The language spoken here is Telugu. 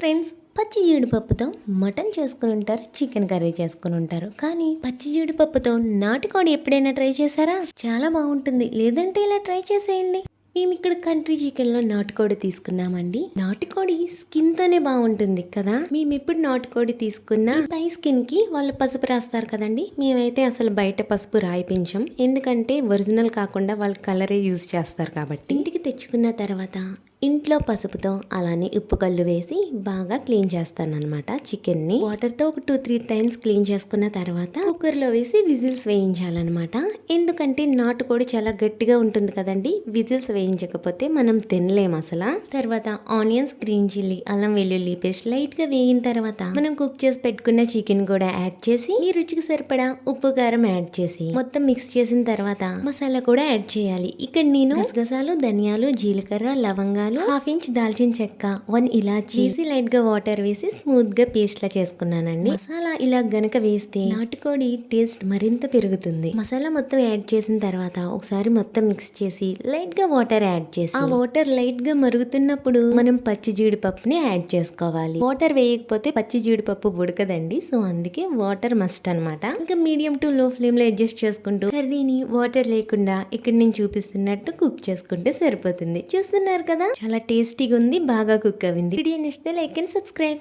ఫ్రెండ్స్, పచ్చి జీడిపప్పుతో మటన్ చేసుకుని ఉంటారు, చికెన్ కర్రీ చేసుకుని ఉంటారు. కానీ పచ్చి జీడిపప్పుతో నాటుకోడి ఎప్పుడైనా ట్రై చేశారా? చాలా బాగుంటుంది. లేదంటే ఇలా ట్రై చేసేయండి. మేము ఇక్కడ కంట్రీ చికెన్ లో నాటుకోడి తీసుకున్నామండి. నాటుకోడి స్కిన్ తోనే బాగుంటుంది కదా. మేము ఎప్పుడు నాటుకోడి తీసుకున్నా పై స్కిన్ కి వాళ్ళు పసుపు రాస్తారు కదండి. మేమైతే అసలు బయట పసుపు రాయిపించం. ఎందుకంటే ఒరిజినల్ కాకుండా వాళ్ళు కలరే యూజ్ చేస్తారు కాబట్టి. ఇంటికి తెచ్చుకున్న తర్వాత ఇంట్లో పసుపుతో అలానే ఉప్పు కళ్ళు వేసి బాగా క్లీన్ చేస్తాను అనమాట. చికెన్ ని వాటర్ తో ఒక 2-3 టైమ్స్ క్లీన్ చేసుకున్న తర్వాత కుక్కర్ లో వేసి విజిల్స్ వేయించాలన్నమాట. ఎందుకంటే నాటుకోడి చాలా గట్టిగా ఉంటుంది కదండి. విజిల్స్ వేయించకపోతే మనం తినలేం అసలు. తర్వాత ఆనియన్స్, గ్రీన్ చిల్లీ, అల్లం వెల్లుల్లి పేస్ట్ లైట్ గా వేయిన తర్వాత మనం కుక్ చేసి పెట్టుకున్న చికెన్ కూడా యాడ్ చేసి ఈ రుచికి సరిపడా ఉప్పు కారం యాడ్ చేసి మొత్తం మిక్స్ చేసిన తర్వాత మసాలా కూడా యాడ్ చేయాలి. ఇక్కడ నేను గసగసాలు, ధనియాలు, జీలకర్ర, లవంగాలు, 1/2 ఇంచ్ దాల్చిన చెక్క, 1 ఇలాచి వేసి లైట్ గా వాటర్ వేసి స్మూత్ గా పేస్ట్ లా చేసుకున్నానండి. మసాలా ఇలా గనక వేస్తే నాటుకోడి టేస్ట్ మరింత పెరుగుతుంది. మసాలా మొత్తం యాడ్ చేసిన తర్వాత ఒకసారి మొత్తం మిక్స్ చేసి లైట్ గా వాటర్ యాడ్ చేసి ఆ వాటర్ లైట్ గా మరుగుతున్నప్పుడు మనం పచ్చి జీడిపప్పుని యాడ్ చేసుకోవాలి. వాటర్ వేయకపోతే పచ్చి జీడిపప్పు ఉడకదండి. సో అందుకే వాటర్ మస్ట్ అన్నమాట. ఇంకా మీడియం టు లో ఫ్లేమ్ లో అడ్జస్ట్ చేసుకుంటూ కర్రీని వాటర్ లేకుండా ఇక్కడ నేను చూపిస్తున్నట్టు కుక్ చేసుకుంటే సరిపోతుంది. చూస్తున్నారు కదా, చాలా టేస్టీగా ఉంది, బాగా కుక్ అయింది. వీడియో నచ్చితే లైక్ అండ్ సబ్స్క్రైబ్.